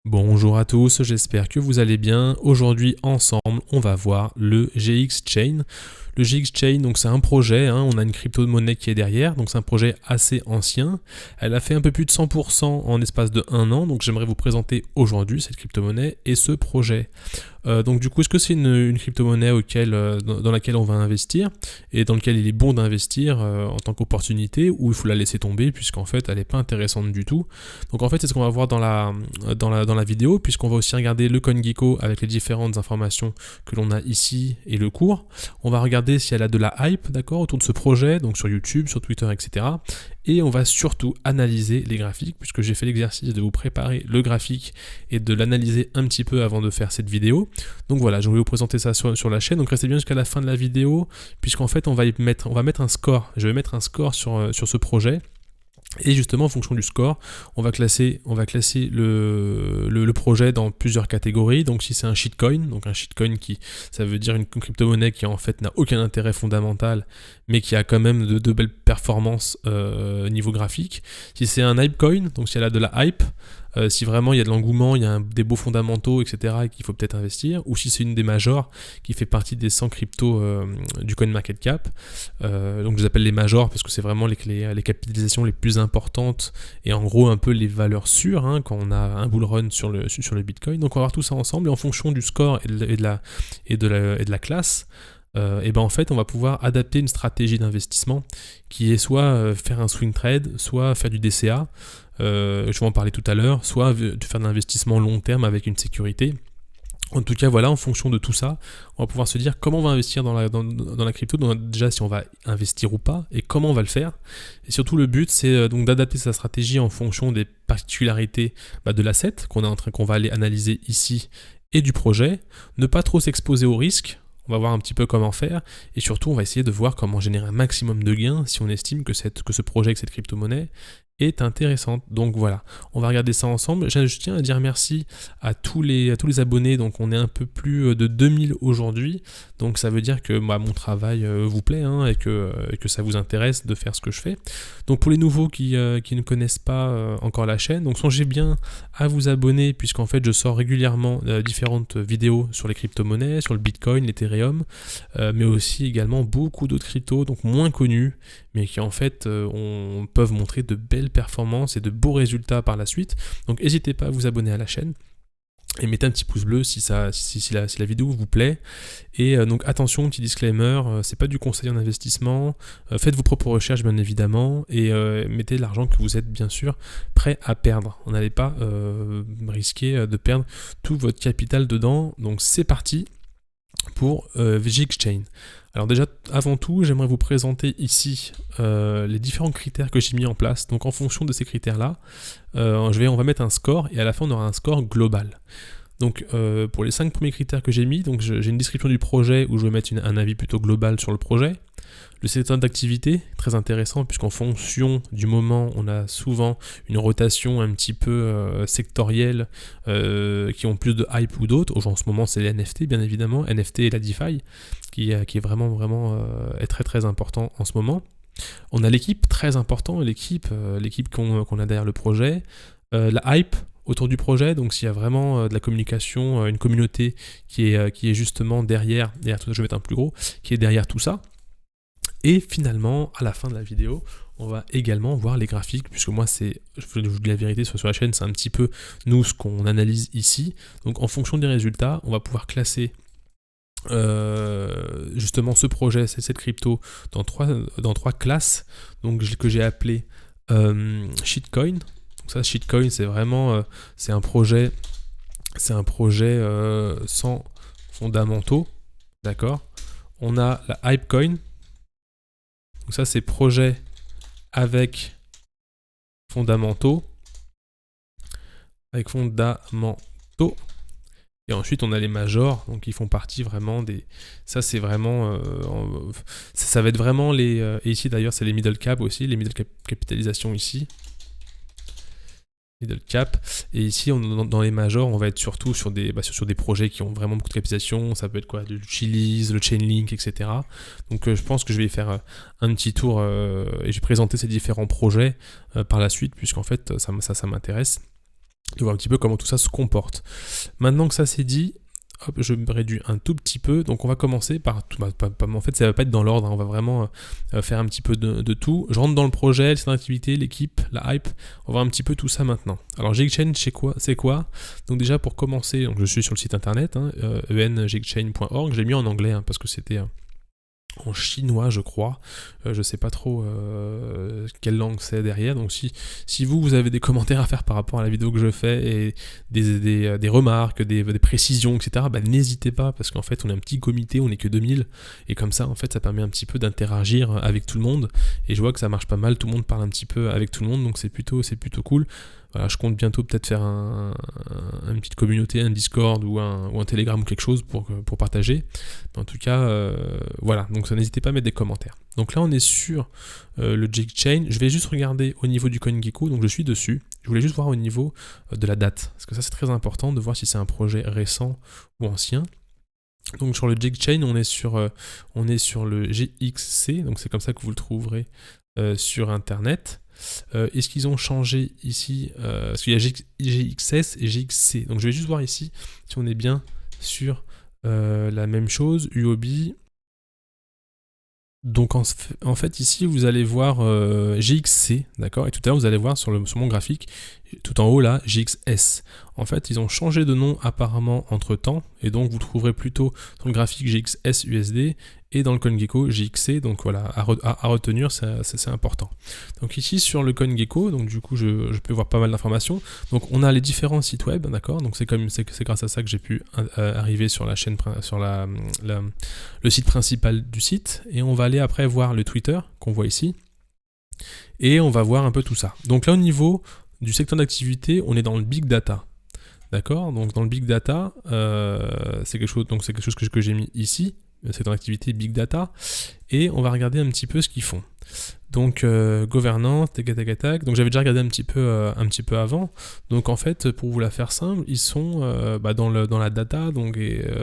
Bonjour à tous, j'espère que vous allez bien. Aujourd'hui, ensemble, on va voir le GX Chain. Le GX Chain, donc c'est un projet, on a une crypto-monnaie qui est derrière, donc c'est un projet assez ancien. Elle a fait un peu plus de 100% en espace de 1 an, donc j'aimerais vous présenter aujourd'hui cette crypto-monnaie et ce projet. Donc du coup, est-ce que c'est une crypto-monnaie dans laquelle on va investir et dans laquelle il est bon d'investir en tant qu'opportunité, ou il faut la laisser tomber puisqu'en fait elle n'est pas intéressante du tout. Donc en fait c'est ce qu'on va voir dans la vidéo, puisqu'on va aussi regarder le CoinGecko avec les différentes informations que l'on a ici et le cours. On va regarder si elle a de la hype, d'accord, autour de ce projet, donc sur YouTube, sur Twitter, etc. Et on va surtout analyser les graphiques, puisque j'ai fait l'exercice de vous préparer le graphique et de l'analyser un petit peu avant de faire cette vidéo. Donc voilà, je vais vous présenter ça sur la chaîne, donc restez bien jusqu'à la fin de la vidéo, puisqu'en fait on va mettre un score, je vais mettre un score sur ce projet. Et justement, en fonction du score, on va classer le projet dans plusieurs catégories. Donc si c'est un shitcoin, donc un shitcoin ça veut dire une crypto-monnaie qui en fait n'a aucun intérêt fondamental, mais qui a quand même de belles performances niveau graphique. Si c'est un hypecoin, donc si elle a de la hype, si vraiment il y a de l'engouement, il y a des beaux fondamentaux, etc., et qu'il faut peut-être investir, ou si c'est une des majors qui fait partie des 100 cryptos du CoinMarketCap. Donc je les appelle les majors parce que c'est vraiment les capitalisations les plus importantes et en gros un peu les valeurs sûres quand on a un bull run sur le Bitcoin. Donc on va voir tout ça ensemble et en fonction du score et de la classe, et ben en fait on va pouvoir adapter une stratégie d'investissement qui est soit faire un swing trade, soit faire du DCA, je vais en parler tout à l'heure, soit faire de l'investissement long terme avec une sécurité. En tout cas, voilà, en fonction de tout ça, on va pouvoir se dire comment on va investir dans la crypto, donc déjà si on va investir ou pas, et comment on va le faire. Et surtout, le but, c'est donc d'adapter sa stratégie en fonction des particularités de l'asset qu'on va aller analyser ici et du projet, ne pas trop s'exposer au risque. On va voir un petit peu comment faire, et surtout, on va essayer de voir comment générer un maximum de gains si on estime que ce projet avec cette crypto-monnaie est intéressante. Donc voilà, on va regarder ça ensemble. Je tiens à dire merci à tous les abonnés. Donc on est un peu plus de 2000 aujourd'hui. Donc ça veut dire que mon travail vous plaît et que ça vous intéresse de faire ce que je fais. Donc pour les nouveaux qui ne connaissent pas encore la chaîne, donc songez bien à vous abonner, puisqu'en fait je sors régulièrement différentes vidéos sur les crypto-monnaies, sur le Bitcoin, l'Ethereum, mais aussi également beaucoup d'autres cryptos, donc moins connus, mais qui en fait peuvent montrer de belles performances et de beaux résultats par la suite. Donc n'hésitez pas à vous abonner à la chaîne et mettez un petit pouce bleu si la vidéo vous plaît. Et donc attention, petit disclaimer, c'est pas du conseil en investissement, faites vos propres recherches bien évidemment, et mettez l'argent que vous êtes bien sûr prêt à perdre. On n'allez pas risquer de perdre tout votre capital dedans. Donc c'est parti pour GX Chain. Alors déjà, avant tout, j'aimerais vous présenter ici les différents critères que j'ai mis en place. Donc en fonction de ces critères-là, on va mettre un score et à la fin on aura un score global. Donc pour les 5 premiers critères que j'ai mis, donc j'ai une description du projet où je vais mettre un avis plutôt global sur le projet. Le secteur d'activité, très intéressant, puisqu'en fonction du moment, on a souvent une rotation un petit peu sectorielle qui ont plus de hype ou d'autres. En ce moment, c'est les NFT, bien évidemment, NFT et la DeFi, qui est vraiment est très très important en ce moment. On a l'équipe, très important, l'équipe qu'on a derrière le projet, la hype autour du projet, donc s'il y a vraiment de la communication, une communauté qui est justement derrière tout ça, je vais mettre un plus gros, qui est derrière tout ça. Et finalement, à la fin de la vidéo, on va également voir les graphiques, puisque moi, je vous dis la vérité, sur la chaîne, c'est un petit peu nous ce qu'on analyse ici. Donc en fonction des résultats, on va pouvoir classer justement ce projet, cette crypto, dans trois classes, donc que j'ai appelé shitcoin. Donc ça, shitcoin, c'est vraiment c'est un projet sans fondamentaux, d'accord. On a la hypecoin. Donc ça, c'est projet avec fondamentaux. Et ensuite, on a les majors, donc ils font partie vraiment des... Ça, c'est vraiment... ça va être vraiment les... et ici, d'ailleurs, c'est les middle cap aussi, les middle capitalisation ici. Middle cap. Et ici, dans les majors, on va être surtout sur des projets qui ont vraiment beaucoup de capitalisation. Ça peut être quoi, le Chiliz, le Chainlink, etc. Donc je pense que je vais faire un petit tour et je vais présenter ces différents projets par la suite, puisqu'en fait ça m'intéresse. de voir un petit peu comment tout ça se comporte. Maintenant que ça c'est dit, hop, je me réduis un tout petit peu. Donc on va commencer par tout. En fait, ça va pas être dans l'ordre. On va vraiment faire un petit peu de tout. Je rentre dans le projet, les activités, l'équipe, la hype. On va voir un petit peu tout ça maintenant. Alors GXChain, c'est quoi? Donc déjà pour commencer, donc je suis sur le site internet, engxchain.org. J'ai mis en anglais parce que c'était en chinois, je crois. Je sais pas trop quelle langue c'est derrière. Donc si vous avez des commentaires à faire par rapport à la vidéo que je fais et des remarques, des précisions, etc., n'hésitez pas, parce qu'en fait on est un petit comité, on n'est que 2000, et comme ça en fait ça permet un petit peu d'interagir avec tout le monde, et je vois que ça marche pas mal, tout le monde parle un petit peu avec tout le monde, donc c'est plutôt cool. Voilà, je compte bientôt peut-être faire une petite communauté, un Discord ou un Telegram ou quelque chose pour partager. Mais en tout cas, voilà, donc n'hésitez pas à mettre des commentaires. Donc là, on est sur le GXChain. Je vais juste regarder au niveau du CoinGecko, donc je suis dessus. Je voulais juste voir au niveau de la date, parce que ça c'est très important de voir si c'est un projet récent ou ancien. Donc sur le GXChain, on est sur le GXC, donc c'est comme ça que vous le trouverez sur internet. Est-ce qu'ils ont changé ici parce qu'il y a GXS et GXC, donc je vais juste voir ici si on est bien sur la même chose. UOB, donc en fait ici vous allez voir GXC, d'accord, et tout à l'heure vous allez voir sur mon graphique tout en haut là GXS. En fait ils ont changé de nom apparemment entre temps, et donc vous trouverez plutôt dans le graphique GXS USD et dans le CoinGecko GXC, donc voilà, à retenir, c'est important. Donc ici sur le CoinGecko, donc du coup je peux voir pas mal d'informations. Donc on a les différents sites web, d'accord, donc c'est grâce à ça que j'ai pu arriver sur la chaîne, sur le site principal du site, et on va aller après voir le Twitter qu'on voit ici, et on va voir un peu tout ça. Donc là au niveau du secteur d'activité, on est dans le Big Data. D'accord, donc dans le Big Data, c'est quelque chose que j'ai mis ici, c'est dans l'activité Big Data, et on va regarder un petit peu ce qu'ils font. Donc gouvernance, tac. Donc j'avais déjà regardé un petit peu avant. Donc en fait, pour vous la faire simple, ils sont dans la data, donc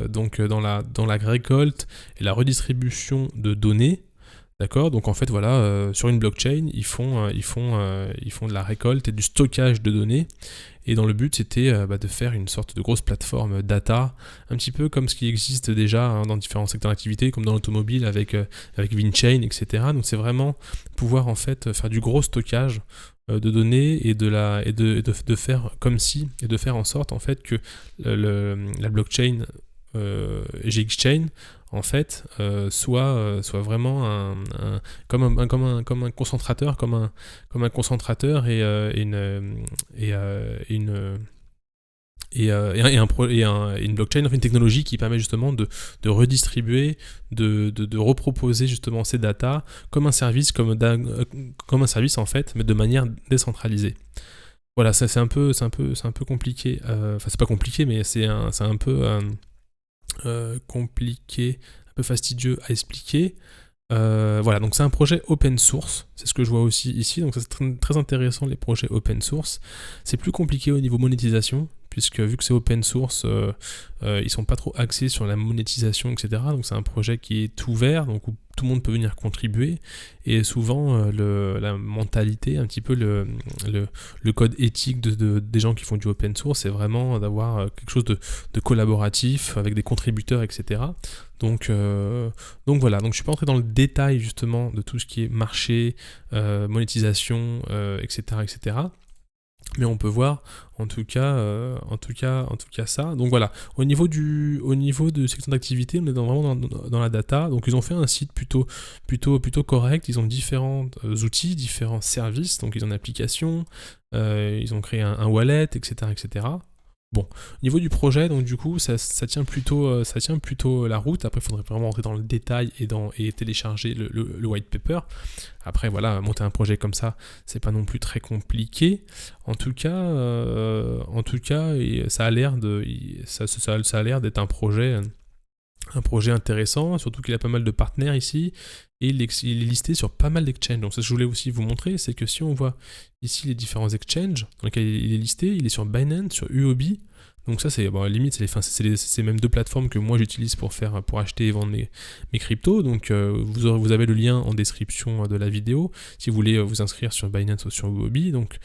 dans la récolte et la redistribution de données. D'accord, donc en fait voilà, sur une blockchain, ils font de la récolte et du stockage de données, et dans le but c'était de faire une sorte de grosse plateforme data, un petit peu comme ce qui existe déjà dans différents secteurs d'activité, comme dans l'automobile avec VinChain, etc. Donc c'est vraiment pouvoir en fait faire du gros stockage de données et de faire comme si, et de faire en sorte en fait que la blockchain GXChain en fait soit vraiment comme un concentrateur, comme un concentrateur et une blockchain, enfin une technologie qui permet justement de redistribuer, de reproposer justement ces datas comme un service, comme un service en fait, mais de manière décentralisée. Voilà, ça c'est un peu compliqué. Enfin c'est pas compliqué, mais c'est un peu compliqué, un peu fastidieux à expliquer. Voilà, donc c'est un projet open source, c'est ce que je vois aussi ici, donc c'est très intéressant les projets open source. C'est plus compliqué au niveau monétisation, puisque vu que c'est open source, ils sont pas trop axés sur la monétisation, etc. Donc c'est un projet qui est ouvert, donc où tout le monde peut venir contribuer, et souvent la mentalité, un petit peu le code éthique des gens qui font du open source, c'est vraiment d'avoir quelque chose de collaboratif, avec des contributeurs, etc. Donc voilà, donc je suis pas entré dans le détail justement de tout ce qui est marché, monétisation, etc. Mais on peut voir en tout cas ça. Donc voilà, au niveau du secteur d'activité, on est vraiment dans la data. Donc ils ont fait un site plutôt correct. Ils ont différents outils, différents services. Donc ils ont une application, ils ont créé un wallet, etc. Bon, au niveau du projet, donc du coup, ça tient plutôt la route. Après, il faudrait vraiment rentrer dans le détail et télécharger le white paper. Après, voilà, monter un projet comme ça, c'est pas non plus très compliqué. En tout cas, ça a l'air d'être un projet intéressant, surtout qu'il a pas mal de partenaires ici, et il est listé sur pas mal d'exchanges. Donc ça, je voulais aussi vous montrer, c'est que si on voit ici les différents exchanges dans lesquels il est listé, il est sur Binance, sur UOB. Donc ça, c'est limite, c'est même deux plateformes que moi j'utilise pour acheter et vendre mes cryptos. Donc vous avez le lien en description de la vidéo si vous voulez vous inscrire sur Binance ou sur UOB. Donc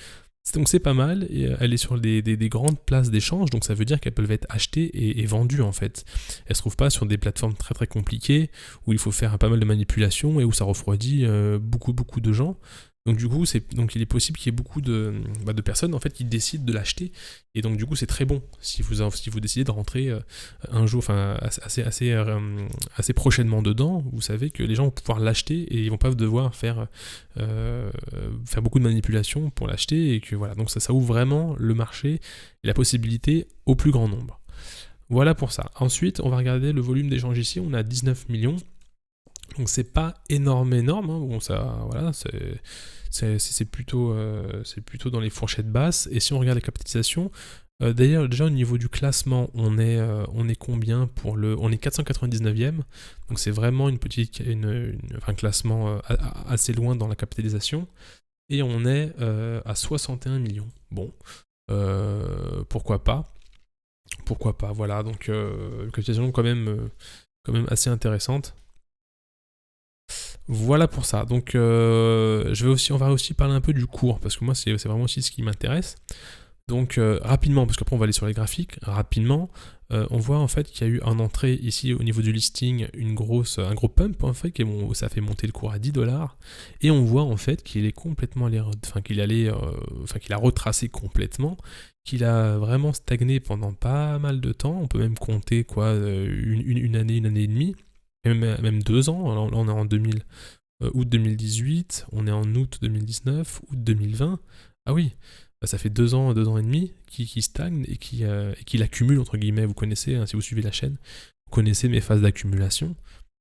Donc c'est pas mal, et elle est sur des grandes places d'échange, donc ça veut dire qu'elles peuvent être achetées et vendues en fait. Elles se trouvent pas sur des plateformes très très compliquées, où il faut faire pas mal de manipulations et où ça refroidit beaucoup de gens. Donc du coup, donc il est possible qu'il y ait beaucoup de personnes en fait qui décident de l'acheter, et donc du coup c'est très bon si vous décidez de rentrer un jour, enfin assez prochainement dedans, vous savez que les gens vont pouvoir l'acheter et ils vont pas devoir faire beaucoup de manipulations pour l'acheter, et que voilà, donc ça ouvre vraiment le marché et la possibilité au plus grand nombre. Voilà pour ça. Ensuite, on va regarder le volume d'échange ici, on a 19 millions. Donc c'est pas énorme, hein. Bon, ça, voilà, c'est plutôt dans les fourchettes basses. Et si on regarde la capitalisation, d'ailleurs déjà au niveau du classement, on est combien pour on est 499e. Donc c'est vraiment un classement assez loin dans la capitalisation. Et on est à 61 millions. Bon, pourquoi pas. Voilà. Donc une capitalisation quand même assez intéressante. Voilà pour ça. Donc on va aussi parler un peu du cours, parce que moi c'est vraiment aussi ce qui m'intéresse. Donc rapidement, parce qu'après on va aller sur les graphiques, rapidement, on voit en fait qu'il y a eu en entrée ici au niveau du listing un gros pump en fait, ça a fait monter le cours à 10$, et on voit en fait qu'il est complètement qu'il a retracé complètement, qu'il a vraiment stagné pendant pas mal de temps. On peut même compter une année et demie. Même 2 ans, alors là on est en août 2018, on est en août 2019, août 2020, ah oui, ça fait 2 ans et demi qui stagne et qui l'accumule entre guillemets, vous connaissez, hein, si vous suivez la chaîne, vous connaissez mes phases d'accumulation,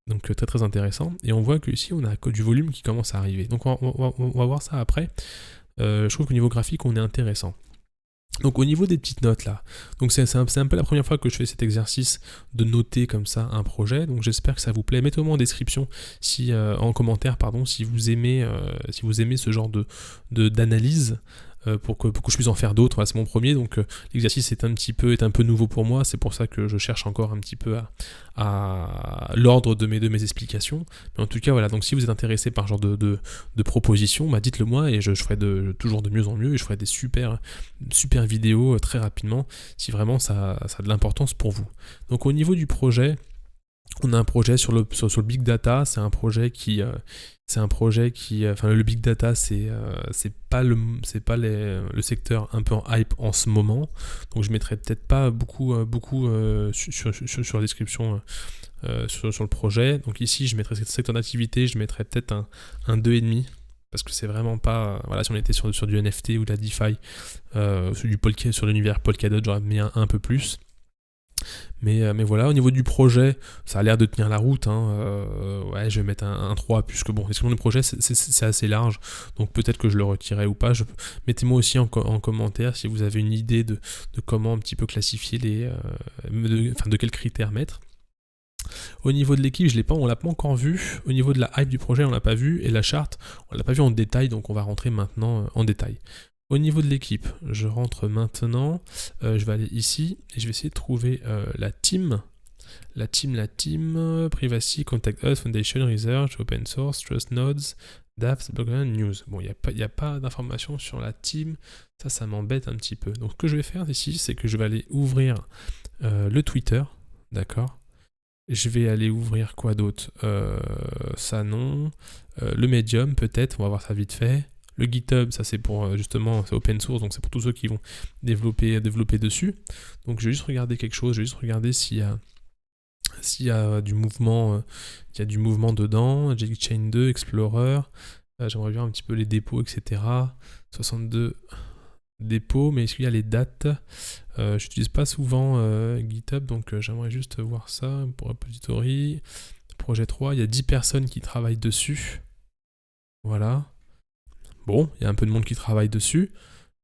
donc très très intéressant, et on voit que ici on a du volume qui commence à arriver, donc on va voir ça après. Je trouve qu'au niveau graphique on est intéressant. Donc au niveau des petites notes là, donc c'est un peu la première fois que je fais cet exercice de noter comme ça un projet, donc j'espère que ça vous plaît. Mettez-moi en description, en commentaire pardon, si vous aimez ce genre d'analyse, pour que je puisse en faire d'autres. Voilà, c'est mon premier, donc l'exercice est un peu nouveau pour moi, c'est pour ça que je cherche encore un petit peu à l'ordre de mes explications. Mais en tout cas voilà, donc si vous êtes intéressé par ce genre de propositions, bah dites-le moi, et je ferai toujours de mieux en mieux, et je ferai des super vidéos très rapidement si vraiment ça a de l'importance pour vous. Donc au niveau du projet, on a un projet sur le big data. C'est un projet qui le big data, c'est pas le secteur un peu en hype en ce moment, donc je mettrai peut-être pas beaucoup sur la description sur le projet. Donc ici je mettrai ce secteur d'activité, je mettrai peut-être un 2,5, parce que c'est vraiment pas, voilà, si on était sur du NFT ou de la DeFi, sur l'univers Polkadot, j'aurais mis un peu plus. Mais voilà, au niveau du projet, ça a l'air de tenir la route, hein. Ouais, je vais mettre un 3, puisque bon, le projet c'est assez large, donc peut-être que je le retirerai ou pas. Mettez-moi aussi en commentaire si vous avez une idée de comment un petit peu classifier de quels critères mettre. Au niveau de l'équipe, on l'a pas encore vu. Au niveau de la hype du projet, on l'a pas vu, et la charte, on l'a pas vu en détail, donc on va rentrer maintenant en détail. Au niveau de l'équipe, je rentre maintenant, je vais aller ici, et je vais essayer de trouver la team, Privacy, Contact Us, Foundation, Research, Open Source, Trust Nodes, dApps, Blockchain, News. Bon, il n'y a pas d'informations sur la team, ça m'embête un petit peu. Donc ce que je vais faire ici, c'est que je vais aller ouvrir le Twitter, d'accord ? Je vais aller ouvrir quoi d'autre ? Ça non. Le Medium peut-être, on va voir ça vite fait. Le GitHub, ça c'est pour justement, c'est open source, donc c'est pour tous ceux qui vont développer dessus. Donc je vais juste regarder quelque chose, je vais juste regarder s'il y a du mouvement, dedans. JChain 2, Explorer. J'aimerais voir un petit peu les dépôts, etc. 62 dépôts, mais est-ce qu'il y a les dates ? J'utilise pas souvent GitHub, donc j'aimerais juste voir ça. Pour repository, projet 3, il y a 10 personnes qui travaillent dessus. Voilà. Bon, il y a un peu de monde qui travaille dessus.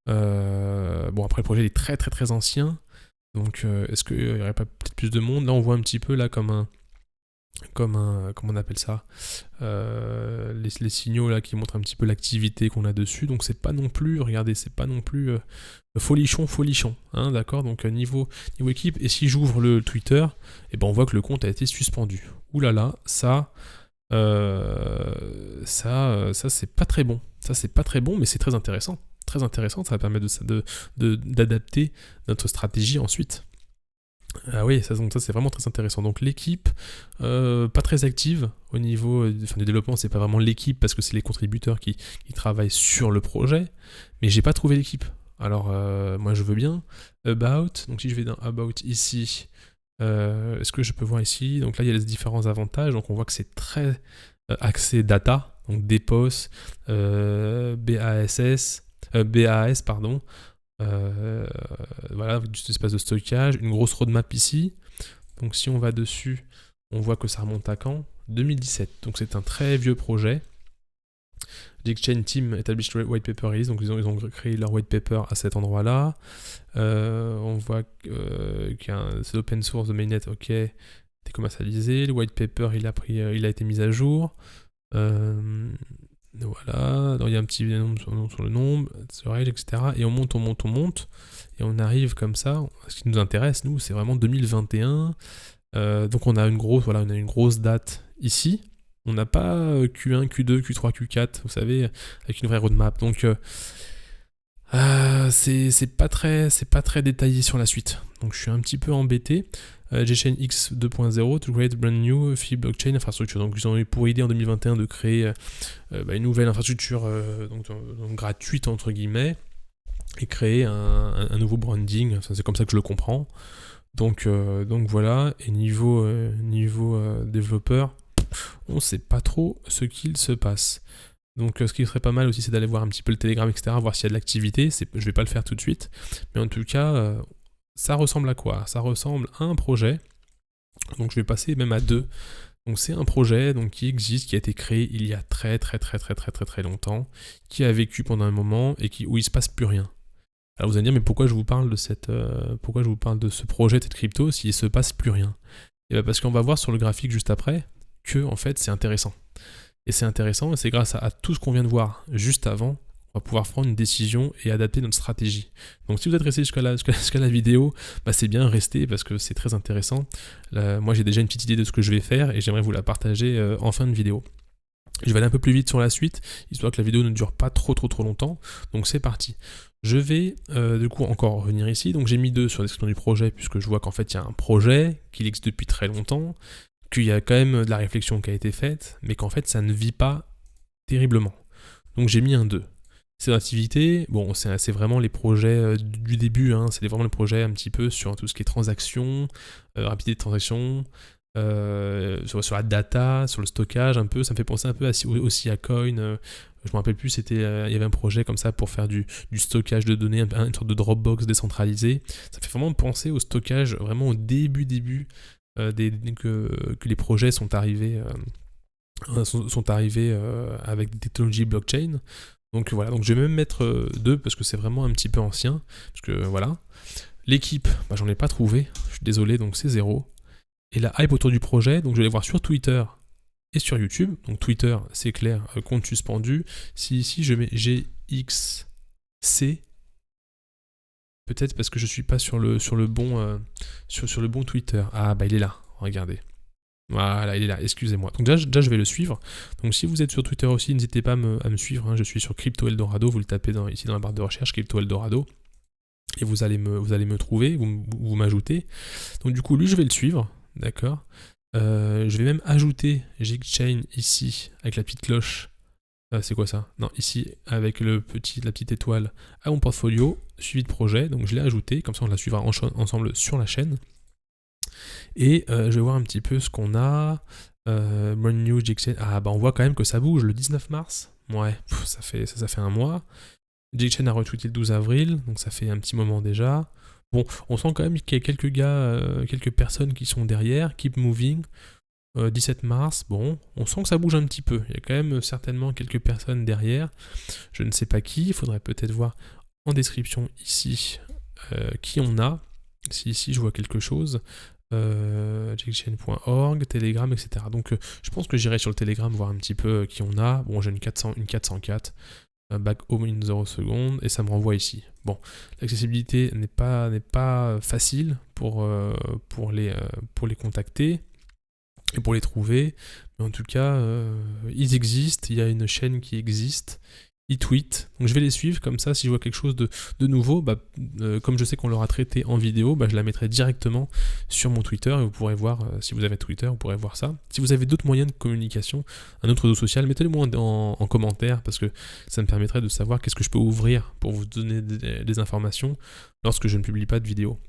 Bon, après le projet est très très très ancien, donc est-ce qu'il n'y aurait pas peut-être plus de monde ? Là on voit un petit peu là comment on appelle ça, les signaux là qui montrent un petit peu l'activité qu'on a dessus, donc c'est pas non plus, regardez, c'est pas non plus folichon, hein, d'accord, donc niveau équipe. Et si j'ouvre le Twitter, et ben on voit que le compte a été suspendu. Ouh là là, ça c'est pas très bon, mais c'est très intéressant. très intéressantes, ça va permettre d'adapter notre stratégie ensuite. Ah oui, donc ça c'est vraiment très intéressant. Donc l'équipe, pas très active au niveau du développement, c'est pas vraiment l'équipe parce que c'est les contributeurs qui travaillent sur le projet, mais j'ai pas trouvé l'équipe. Alors moi je veux bien. About, donc si je vais dans About ici, est-ce que je peux voir ici? Donc là il y a les différents avantages, donc on voit que c'est très axé data, donc DPoS, BAS, pardon. Voilà, du espace de stockage, une grosse roadmap ici. Donc si on va dessus, on voit que ça remonte à quand? 2017. Donc c'est un très vieux projet. The Exchange Team established white paper release, donc ils ont créé leur white paper à cet endroit-là. On voit c'est open source de mainnet, ok, c'est commercialisé. Le white paper il a été mis à jour. Voilà, donc il y a un petit nombre sur le nombre, storage, etc. Et on monte, et on arrive comme ça. Ce qui nous intéresse, nous, c'est vraiment 2021. Donc on a une grosse date ici. On n'a pas Q1, Q2, Q3, Q4, vous savez, avec une vraie roadmap. Donc c'est pas très détaillé sur la suite. Donc je suis un petit peu embêté. Gchain X 2.0 to create brand new fee blockchain infrastructure. Donc ils ont eu pour idée en 2021 de créer une nouvelle infrastructure donc gratuite entre guillemets et créer un nouveau branding. Enfin, c'est comme ça que je le comprends. Donc voilà. Et niveau développeur, on ne sait pas trop ce qu'il se passe. Donc ce qui serait pas mal aussi, c'est d'aller voir un petit peu le Telegram, etc., voir s'il y a de l'activité. Je vais pas le faire tout de suite, mais en tout cas, ça ressemble à quoi? Ça ressemble à un projet. Donc je vais passer même à 2. Donc c'est un projet qui existe, qui a été créé il y a très longtemps, qui a vécu pendant un moment et où il se passe plus rien. Alors vous allez me dire, mais pourquoi je vous parle de ce projet, de cette crypto, s'il se passe plus rien? Et bien parce qu'on va voir sur le graphique juste après que en fait c'est intéressant. Et c'est intéressant, et c'est grâce à tout ce qu'on vient de voir juste avant, on va pouvoir prendre une décision et adapter notre stratégie. Donc si vous êtes resté jusqu'à la vidéo, c'est bien, restez parce que c'est très intéressant. Moi j'ai déjà une petite idée de ce que je vais faire et j'aimerais vous la partager en fin de vidéo. Je vais aller un peu plus vite sur la suite, histoire que la vidéo ne dure pas trop longtemps. Donc c'est parti. Je vais du coup encore revenir ici. Donc j'ai mis 2 sur la description du projet, puisque je vois qu'en fait il y a un projet, qu'il existe depuis très longtemps, qu'il y a quand même de la réflexion qui a été faite, mais qu'en fait ça ne vit pas terriblement. Donc j'ai mis un 2. Ces activités, bon, c'est vraiment les projets du début, c'est vraiment les projets un petit peu sur tout ce qui est transactions, rapidité de transaction, sur la data, sur le stockage un peu. Ça me fait penser un peu aussi à Coin. Je me rappelle plus, il y avait un projet comme ça pour faire du stockage de données, une sorte de Dropbox décentralisé. Ça fait vraiment penser au stockage vraiment au début que les projets sont arrivés avec des technologies blockchain. Donc voilà, donc je vais même mettre 2 parce que c'est vraiment un petit peu ancien. Parce que voilà. L'équipe, j'en ai pas trouvé, je suis désolé, donc c'est 0. Et la hype autour du projet, donc je vais aller voir sur Twitter et sur YouTube. Donc Twitter, c'est clair, compte suspendu. Si ici je mets GXC, peut-être parce que je suis pas sur le bon Twitter. Ah il est là, regardez. Voilà, il est là, excusez-moi. Donc déjà, je vais le suivre. Donc si vous êtes sur Twitter aussi, n'hésitez pas à me suivre. Je suis sur Crypto Eldorado, vous le tapez ici dans la barre de recherche, Crypto Eldorado. Et vous allez me trouver, vous m'ajoutez. Donc du coup, lui, je vais le suivre, d'accord. Je vais même ajouter Gchain ici, avec la petite cloche. C'est quoi ça? Non, ici, avec la petite étoile à mon portfolio, suivi de projet. Donc je l'ai ajouté, comme ça on la suivra ensemble sur la chaîne. Et je vais voir un petit peu ce qu'on a. Brand new Gchain. On voit quand même que ça bouge le 19 mars. Ouais, ça fait un mois. Gchain a retweeté le 12 avril, donc ça fait un petit moment déjà. Bon, on sent quand même qu'il y a quelques gars, quelques personnes qui sont derrière. Keep moving. 17 mars, bon, on sent que ça bouge un petit peu. Il y a quand même certainement quelques personnes derrière. Je ne sais pas qui. Il faudrait peut-être voir en description ici qui on a. Si ici je vois quelque chose. Gchain.org, Telegram, etc. Donc je pense que j'irai sur le Telegram voir un petit peu qui on a. Bon, j'ai une 404, back home in 0 secondes, et ça me renvoie ici. Bon, l'accessibilité n'est pas facile pour les contacter et pour les trouver, mais en tout cas, ils existent, il y a une chaîne qui existe, ils tweetent. Donc je vais les suivre, comme ça si je vois quelque chose de nouveau, comme je sais qu'on l'aura traité en vidéo, je la mettrai directement sur mon Twitter et vous pourrez voir, si vous avez Twitter, vous pourrez voir ça. Si vous avez d'autres moyens de communication, un autre réseau social, mettez-le moi en commentaire parce que ça me permettrait de savoir qu'est-ce que je peux ouvrir pour vous donner des informations lorsque je ne publie pas de vidéo.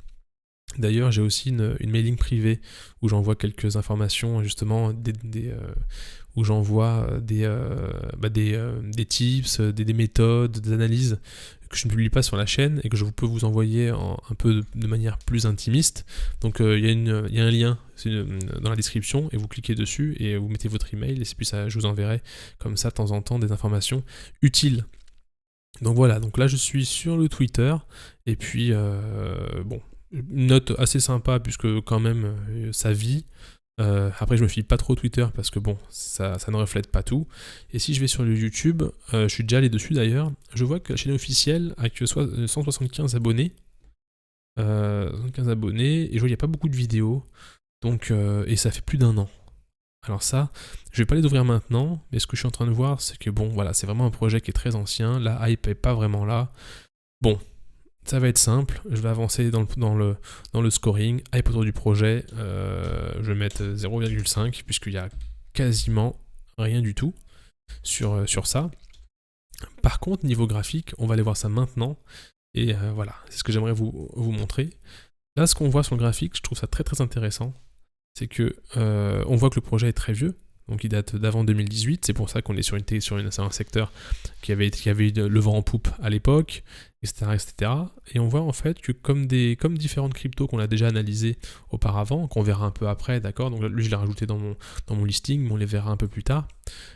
D'ailleurs, j'ai aussi une mailing privée où j'envoie quelques informations, justement, où j'envoie des tips, des méthodes, des analyses que je ne publie pas sur la chaîne et que je peux vous envoyer un peu de manière plus intimiste. Donc il y a un lien dans la description et vous cliquez dessus et vous mettez votre email et puis ça, je vous enverrai comme ça de temps en temps des informations utiles. Donc voilà, donc là je suis sur le Twitter et puis une note assez sympa puisque quand même ça vit. Après je me fie pas trop au Twitter parce que ça ne reflète pas tout. Et si je vais sur le YouTube, je suis déjà allé dessus d'ailleurs, je vois que la chaîne officielle a que 175 abonnés. 175 abonnés, et je vois qu'il n'y a pas beaucoup de vidéos, donc, et ça fait plus d'1 an. Alors ça, je vais pas les ouvrir maintenant, mais ce que je suis en train de voir, c'est que c'est vraiment un projet qui est très ancien, la hype est pas vraiment là. Ça va être simple, je vais avancer dans le scoring, hype autour du projet, je vais mettre 0,5 puisqu'il y a quasiment rien du tout sur ça. Par contre, niveau graphique, on va aller voir ça maintenant, et voilà, c'est ce que j'aimerais vous montrer. Là, ce qu'on voit sur le graphique, je trouve ça très très intéressant, c'est que on voit que le projet est très vieux, donc il date d'avant 2018, c'est pour ça qu'on est sur un secteur qui avait eu le vent en poupe à l'époque, etc. Et on voit en fait que comme différentes cryptos qu'on a déjà analysées auparavant, qu'on verra un peu après, d'accord, donc lui je l'ai rajouté dans mon listing, mais on les verra un peu plus tard,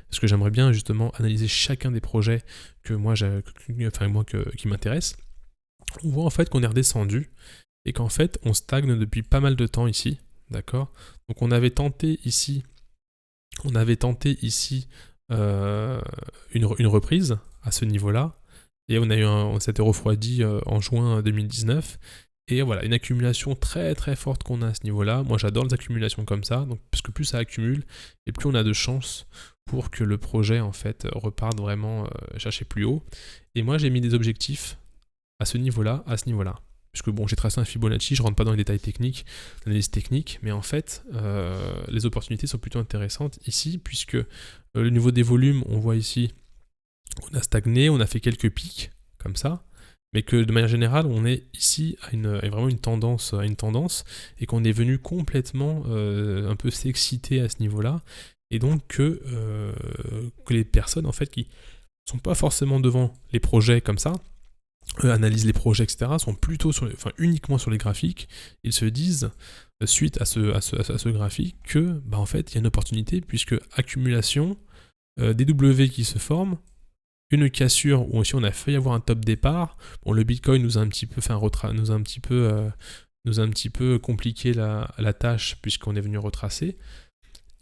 parce que j'aimerais bien justement analyser chacun des projets qui m'intéressent. On voit en fait qu'on est redescendu, et qu'en fait on stagne depuis pas mal de temps ici, d'accord. Donc on avait tenté ici une reprise à ce niveau-là, et on s'était refroidi en juin 2019, et voilà, une accumulation très très forte qu'on a à ce niveau-là. Moi j'adore les accumulations comme ça, donc, parce que plus ça accumule, et plus on a de chances pour que le projet en fait reparte vraiment chercher plus haut. Et moi j'ai mis des objectifs à ce niveau-là, puisque j'ai tracé un Fibonacci, je rentre pas dans les détails techniques, l'analyse technique, mais en fait, les opportunités sont plutôt intéressantes ici, puisque le niveau des volumes, on voit ici, on a stagné, on a fait quelques pics, comme ça, mais que de manière générale, on est ici à vraiment une tendance, et qu'on est venu complètement un peu s'exciter à ce niveau-là, et donc que les personnes, en fait, qui sont pas forcément devant les projets comme ça, analysent les projets, etc., sont plutôt uniquement sur les graphiques. Ils se disent, suite à ce graphique, que en fait, il y a une opportunité, puisque accumulation, des W qui se forment, une cassure où aussi on a failli avoir un top départ. Le Bitcoin nous a un petit peu compliqué la tâche, puisqu'on est venu retracer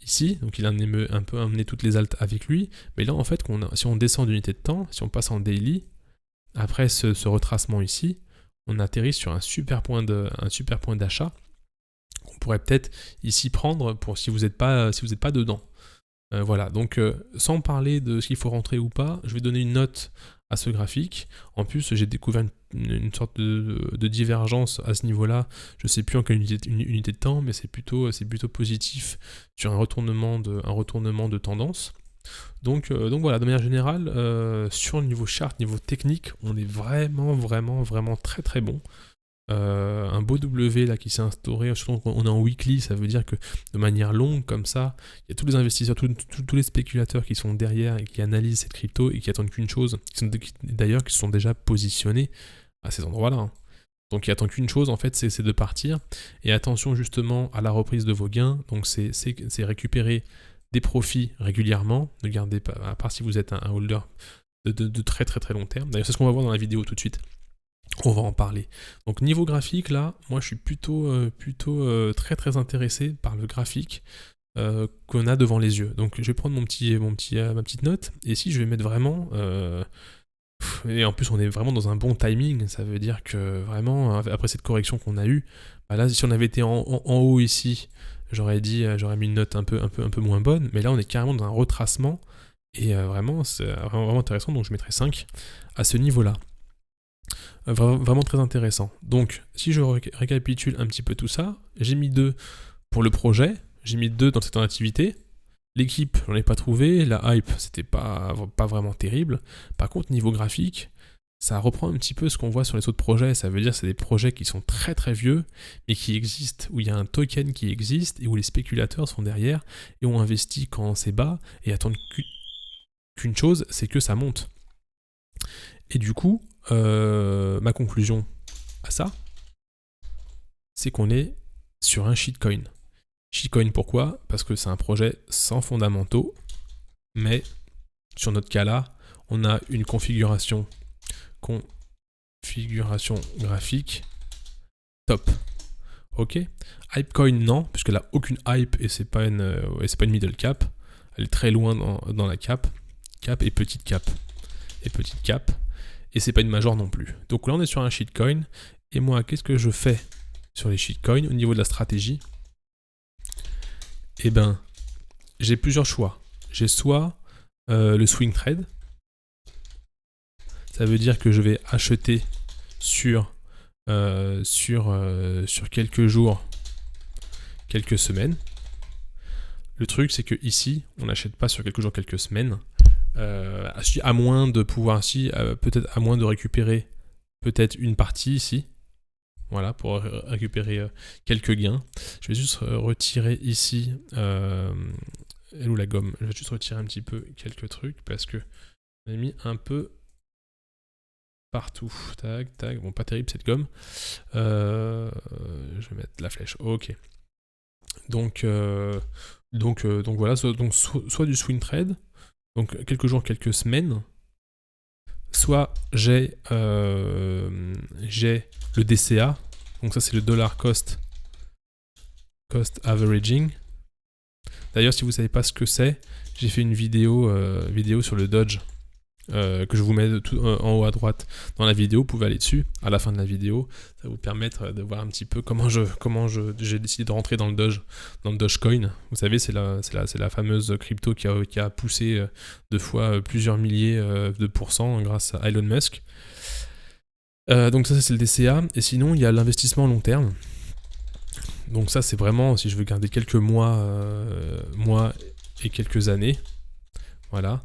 ici, donc il a un peu amené toutes les altes avec lui, mais là en fait, si on descend d'unité de temps, si on passe en daily, après ce retracement ici, on atterrit sur un super point d'achat qu'on pourrait peut-être ici prendre pour si vous n'êtes pas dedans. Voilà, donc sans parler de ce qu'il faut rentrer ou pas, je vais donner une note à ce graphique. En plus, j'ai découvert une sorte de divergence à ce niveau-là. Je ne sais plus en quelle unité de temps, mais c'est plutôt positif sur un retournement de tendance. Donc voilà, de manière générale, sur le niveau chart, niveau technique, on est vraiment, vraiment, vraiment très très bon. Un beau W là qui s'est instauré, surtout qu'on est en weekly, ça veut dire que de manière longue comme ça, il y a tous les investisseurs, tous les spéculateurs qui sont derrière et qui analysent cette crypto et qui attendent qu'une chose, qui se sont déjà positionnés à ces endroits-là. Hein. Donc ils attendent qu'une chose en fait, c'est de partir. Et attention justement à la reprise de vos gains, donc c'est récupérer des profits régulièrement, ne gardez pas, à part si vous êtes un holder de très très très long terme. D'ailleurs c'est ce qu'on va voir dans la vidéo tout de suite. On va en parler. Donc niveau graphique là, moi je suis plutôt très très intéressé par le graphique qu'on a devant les yeux. Donc je vais prendre ma petite note, et ici je vais mettre vraiment et en plus on est vraiment dans un bon timing, ça veut dire que vraiment après cette correction qu'on a eue, là si on avait été en haut ici, j'aurais mis une note un peu moins bonne, mais là on est carrément dans un retracement, Et vraiment, c'est vraiment intéressant, donc je mettrai 5 à ce niveau-là. Vraiment très intéressant. Donc, si je récapitule un petit peu tout ça, j'ai mis 2 pour le projet, j'ai mis 2 dans cette activité. L'équipe, j'en ai pas trouvé, la hype, c'était pas vraiment terrible. Par contre, niveau graphique, ça reprend un petit peu ce qu'on voit sur les autres projets. Ça veut dire que c'est des projets qui sont très très vieux, mais qui existent, où il y a un token qui existe, et où les spéculateurs sont derrière, et ont investi quand c'est bas, et attendent qu'une chose, c'est que ça monte. Et du coup, ma conclusion à ça, c'est qu'on est sur un shitcoin. Shitcoin pourquoi? Parce que c'est un projet sans fondamentaux, mais sur notre cas là, on a une configuration graphique top. Ok? Hypecoin non, puisqu'elle n'a aucune hype et c'est pas une middle cap. Elle est très loin dans la cap. Cap et petite cap. Et petite cap. Et c'est pas une major non plus. Donc là on est sur un shitcoin. Et moi, qu'est-ce que je fais sur les shitcoins au niveau de la stratégie? Eh ben, j'ai plusieurs choix. J'ai soit le swing trade. Ça veut dire que je vais acheter sur quelques jours, quelques semaines. Le truc, c'est que ici, on n'achète pas sur quelques jours, quelques semaines. À moins de pouvoir peut-être à moins de récupérer peut-être une partie ici. Voilà, pour récupérer quelques gains. Je vais juste retirer ici. Elle ou la gomme? Je vais juste retirer un petit peu quelques trucs parce que on a mis un peu partout. Tac, tac. Bon, pas terrible cette gomme. Je vais mettre la flèche. Ok. Donc voilà. Soit du swing trade. Donc quelques jours, quelques semaines. Soit j'ai le DCA. Donc ça c'est le dollar cost averaging. D'ailleurs, si vous ne savez pas ce que c'est, j'ai fait une vidéo sur le Dodge. Que je vous mets en haut à droite dans la vidéo, vous pouvez aller dessus à la fin de la vidéo, ça va vous permettre de voir un petit peu comment j'ai décidé de rentrer dans le Dogecoin. Vous savez, c'est la fameuse crypto qui a poussé deux fois plusieurs milliers de pourcents grâce à Elon Musk. Donc ça c'est le DCA, et sinon il y a l'investissement long terme. Donc ça c'est vraiment si je veux garder quelques mois et quelques années, voilà.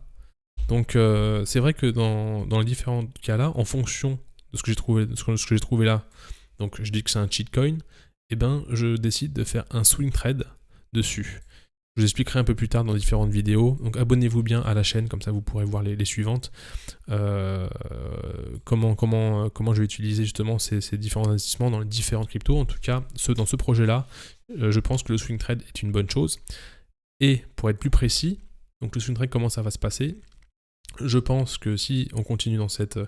Donc c'est vrai que dans les différents cas là, en fonction de ce que j'ai trouvé là, donc je dis que c'est un cheat coin, et ben je décide de faire un swing trade dessus. Je vous expliquerai un peu plus tard dans différentes vidéos. Donc abonnez-vous bien à la chaîne, comme ça vous pourrez voir les suivantes. Comment je vais utiliser justement ces différents investissements dans les différentes cryptos. En tout cas, dans ce projet-là, je pense que le swing trade est une bonne chose. Et pour être plus précis, donc le swing trade, comment ça va se passer? Je pense que si on continue dans cette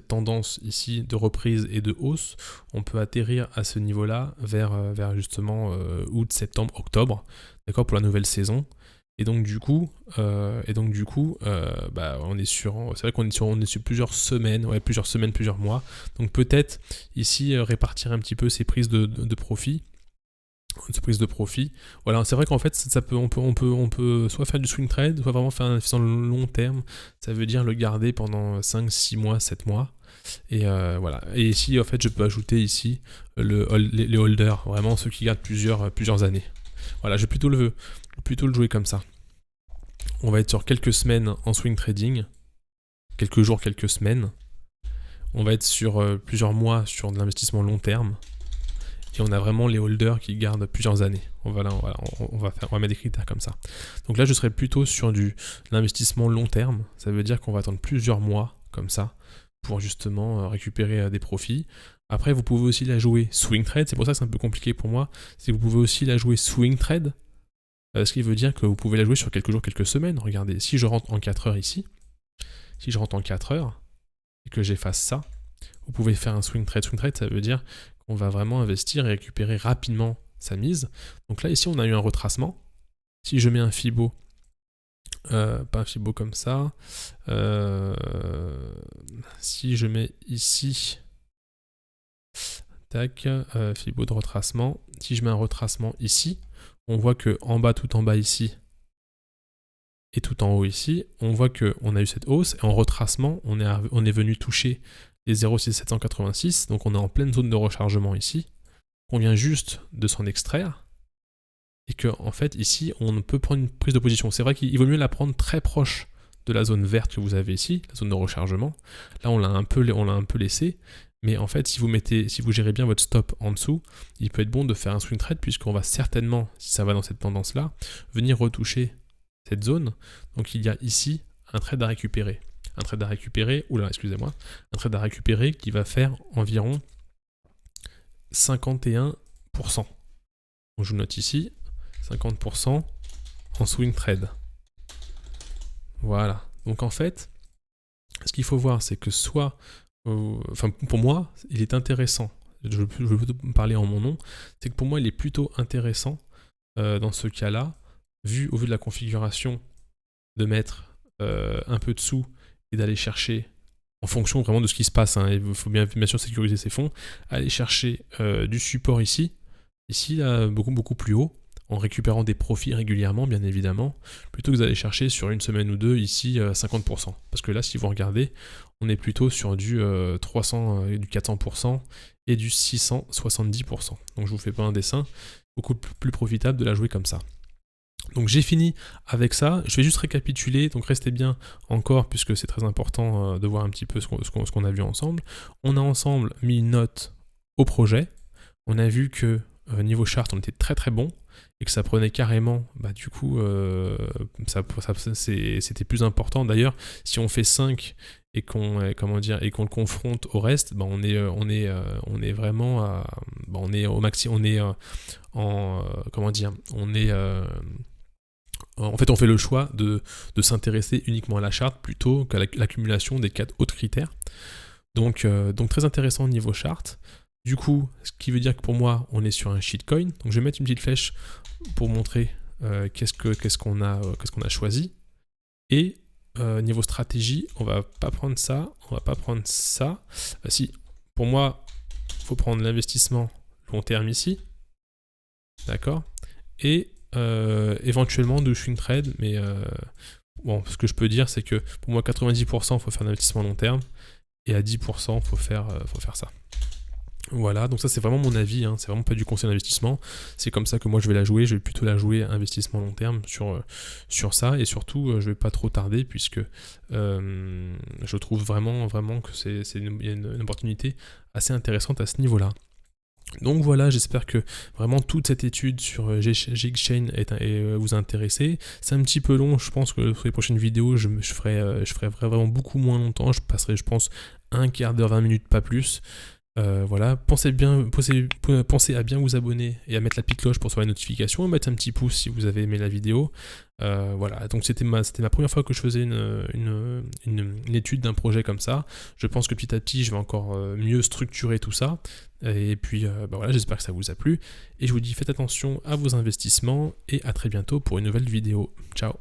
tendance ici de reprise et de hausse, on peut atterrir à ce niveau-là vers justement août, septembre, octobre, d'accord, pour la nouvelle saison. Et donc du coup, on est sur, c'est vrai qu'on est sur plusieurs semaines, plusieurs mois. Donc peut-être ici répartir un petit peu ces prises de profit. Voilà, c'est vrai qu'en fait, on peut soit faire du swing trade, soit vraiment faire un investissement long terme. Ça veut dire le garder pendant 5, 6 mois, 7 mois. Et voilà. Et ici, en fait, je peux ajouter ici les holders, vraiment ceux qui gardent plusieurs années. Voilà, je vais plutôt le jouer comme ça. On va être sur quelques semaines en swing trading, quelques jours, quelques semaines. On va être sur plusieurs mois sur de l'investissement long terme. Et on a vraiment les holders qui gardent plusieurs années. On va mettre des critères comme ça. Donc là, je serais plutôt sur l'investissement long terme. Ça veut dire qu'on va attendre plusieurs mois comme ça pour justement récupérer des profits. Après, vous pouvez aussi la jouer swing trade. C'est pour ça que c'est un peu compliqué pour moi. C'est que vous pouvez aussi la jouer swing trade. Ce qui veut dire que vous pouvez la jouer sur quelques jours, quelques semaines. Regardez, si je rentre en 4 heures ici, si je rentre en 4 heures et que j'efface ça, vous pouvez faire un swing trade. Swing trade, ça veut dire on va vraiment investir et récupérer rapidement sa mise. Donc là, ici, on a eu un retracement. Si je mets un Fibo, pas un Fibo comme ça, si je mets ici, tac, Fibo de retracement, si je mets un retracement ici, on voit que en bas, tout en bas ici, Et tout en haut ici, on voit qu'on a eu cette hausse, et en retracement, on est venu toucher les 0,6786, donc on est en pleine zone de rechargement ici. On vient juste de s'en extraire, et que en fait ici on peut prendre une prise de position. C'est vrai qu'il vaut mieux la prendre très proche de la zone verte que vous avez ici, la zone de rechargement. Là on l'a un peu laissé, mais en fait si vous gérez bien votre stop en dessous, il peut être bon de faire un swing trade, puisqu'on va certainement, si ça va dans cette tendance là, venir retoucher cette zone. Donc il y a ici un trade à récupérer. Un trade à récupérer, un trade à récupérer qui va faire environ 51%. Donc je vous note ici, 50% en swing trade. Voilà. Donc en fait, ce qu'il faut voir, c'est que soit, pour moi, il est intéressant, je peux parler en mon nom, c'est que pour moi, il est plutôt intéressant dans ce cas-là, au vu de la configuration, de mettre un peu de sous et d'aller chercher, en fonction vraiment de ce qui se passe, hein, il faut bien sûr sécuriser ses fonds, aller chercher du support ici là, beaucoup plus haut, en récupérant des profits régulièrement, bien évidemment, plutôt que d'aller chercher sur une semaine ou deux ici 50%. Parce que là, si vous regardez, on est plutôt sur du 300, du 400% et du 670%. Donc je vous fais pas un dessin, beaucoup plus profitable de la jouer comme ça. Donc j'ai fini avec ça, je vais juste récapituler, donc restez bien encore puisque c'est très important de voir un petit peu ce qu'on a vu ensemble. On a ensemble mis une note au projet, on a vu que niveau chart on était très très bon et que ça prenait carrément, du coup c'était plus important. D'ailleurs si on fait 5 et qu'on le confronte au reste, on est vraiment on est au maxi, on est en fait, on fait le choix de s'intéresser uniquement à la charte plutôt qu'à l'accumulation des 4 autres critères. Donc très intéressant au niveau charte. Du coup, ce qui veut dire que pour moi, on est sur un shitcoin. Donc je vais mettre une petite flèche pour montrer qu'est-ce qu'on a choisi. Et niveau stratégie, on va pas prendre ça, on va pas prendre ça. Si, pour moi, il faut prendre l'investissement long terme ici. D'accord. Et éventuellement de swing trade, mais ce que je peux dire, c'est que pour moi 90% il faut faire un investissement long terme et à 10% il faut faire ça. Voilà, donc ça c'est vraiment mon avis, hein, c'est vraiment pas du conseil d'investissement, c'est comme ça que moi je vais la jouer, je vais plutôt la jouer investissement long terme sur ça, et surtout je vais pas trop tarder puisque je trouve vraiment que il y a une opportunité assez intéressante à ce niveau-là. Donc voilà, j'espère que vraiment toute cette étude sur GXChain vous a intéressé. C'est un petit peu long, je pense que pour les prochaines vidéos, je ferai vraiment beaucoup moins longtemps. Je passerai, je pense, un quart d'heure, 20 minutes, pas plus. Voilà, pensez à bien vous abonner et à mettre la petite cloche pour recevoir les notifications, et mettre un petit pouce si vous avez aimé la vidéo. Voilà, donc c'était ma première fois que je faisais une étude d'un projet comme ça. Je pense que petit à petit je vais encore mieux structurer tout ça, et puis voilà, j'espère que ça vous a plu, et je vous dis faites attention à vos investissements, et à très bientôt pour une nouvelle vidéo. Ciao.